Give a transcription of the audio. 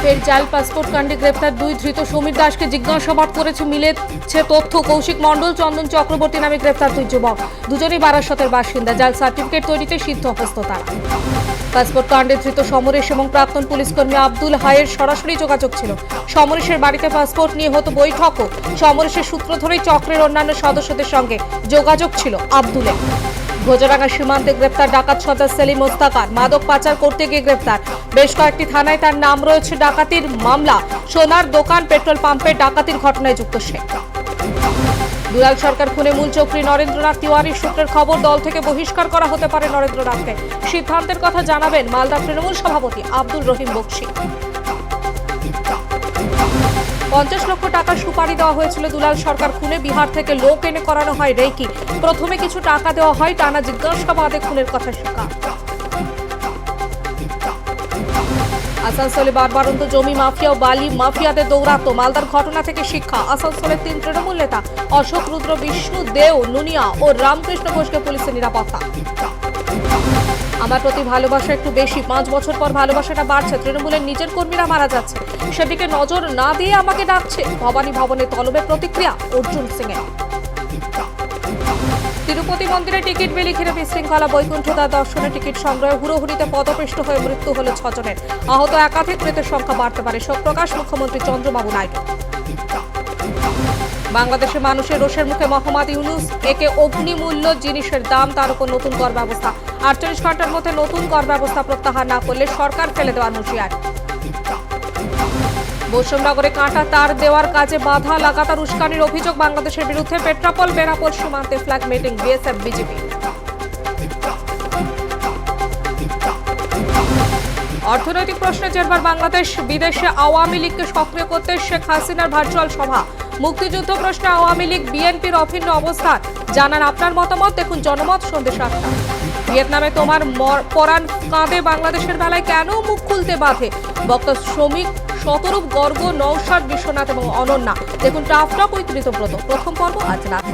ফের জাল পাসপোর্ট কাণ্ডে গ্রেপ্তার দুই ধৃত। সমীর দাসকে জিজ্ঞাসাবাদ করেছে মিলেছে তথ্য। কৌশিক মণ্ডল, চন্দন চক্রবর্তী নামে গ্রেপ্তার দুই যুবক। দুজনেই বারাসতের বাসিন্দা। জাল সার্টিফিকেট তৈরিতে সিদ্ধহস্ত তারা। পাসপোর্ট কাণ্ডে ধৃত সমরেশ এবং প্রাক্তন পুলিশকর্মী আব্দুল হাইয়ের সরাসরি যোগাযোগ ছিল। সমরেশের বাড়িতে পাসপোর্ট নিয়ে হতো বৈঠকও। সমরেশের সূত্র ধরেই চক্রের অন্যান্য সদস্যদের সঙ্গে যোগাযোগ ছিল আব্দুলের। ভোজরাঙ্গা সীমান্তে গ্রেপ্তার ডাকাত সর্দার সেলিম মোস্তাকার। মাদক পাচার করতে গিয়ে গ্রেপ্তার। বেশ কয়েকটি থানায় তার নাম রয়েছে। ডাকাতির মামলা, সোনার দোকান, পেট্রোল পাম্পে ডাকাতির ঘটনায় যুক্ত সে। দুলাল সরকার খুনে মূল চক্রী নরেন্দ্রনাথ তিওয়ারির সূত্রের খবর, দল থেকে বহিষ্কার করা হতে পারে নরেন্দ্রনাথকে। সিদ্ধান্তের কথা জানাবেন মালদা তৃণমূল সভাপতি আব্দুল রহিম বক্সি। 50 লক্ষ টাকা সুপারি দেওয়া হয়েছিল দুলাল সরকার খুনে। বিহার থেকে লোক এনে করানো হয় রেকি। প্রথমে কিছু টাকা দেওয়া হয়, টানা জিজ্ঞাসাবাদে খুনের কথা স্বীকার। আসানসোলে বারবারন্ত জমি মাফিয়া ও বালি মাফিয়াদের দৌরাত্ম। মালদার ঘটনা থেকে শিক্ষা। আসানসোলের 3 তৃণমূল নেতা অশোক রুদ্র, বিষ্ণু দেও, নুনিয়া ও রামকৃষ্ণ ঘোষকে পুলিশের নিরাপত্তা। আমার প্রতি ভালোবাসা একটু বেশি। 5 বছর পর ভালোবাসাটা বাড়ছে। তৃণমূলের নিজের কর্মীরা মারা যাচ্ছে, সেদিকে নজর না দিয়ে আমাকে ডাকছে। ভবানী ভবনে তলবে প্রতিক্রিয়া অর্জুন সিং এর। তিরুপতি মন্দিরে টিকিট বিলি ঘিরে বিশৃঙ্খলা। বৈকুণ্ঠদা দর্শনে টিকিট সংগ্রহে হুড়োহুড়িতে পদপিষ্ট হয়ে মৃত্যু হল 6 জনের। আহত একাধিক, মৃতের সংখ্যা বাড়তে পারে। শোক প্রকাশ মুখ্যমন্ত্রী চন্দ্রবাবু নাইডু। বাংলাদেশের মানুষের রোষের মুখে মোহাম্মদ ইউনূস। একে অগ্নিমূল্য জিনিসের দাম, তার উপর নতুন কর ব্যবস্থা। 48 ঘন্টার মধ্যে নতুন কর ব্যবস্থা প্রত্যাহার না করলে সরকার ফেলে দেওয়ার হুঁশিয়ারি। বৈষ্ণবনগরে কাঁটা তার দেওয়ার কাজে বাধা, লাগাতার উস্কানির অভিযোগ বাংলাদেশের বিরুদ্ধে। পেট্রাপোল বেনাপোল সীমান্তে ফ্ল্যাগ মিটিং বিএসএফ বিজেপি। অর্থনৈতিক প্রশ্নে জেরবার বাংলাদেশ। বিদেশে আওয়ামী লীগকে সক্রিয় করতে শেখ হাসিনার ভার্চুয়াল সভা। মুক্তিযুদ্ধ প্রশ্নে আওয়ামী লীগ বিএনপির অভিন্ন অবস্থান। জানান আপনার মতামত, দেখুন জনমত সন্ধ্যে 7টা। ভিয়েতনামে তোমার পরাণ কাঁদে, বাংলাদেশের বেলায় কেন মুখ খুলতে বাধে? বক্তা শ্রমিক শতরূপ গর্গ, নওশাদ, বিশ্বনাথ এবং অনন্যা। দেখুন টাফটক উইথ ঋতব্রত। প্রথম পর্ব আজ রাত।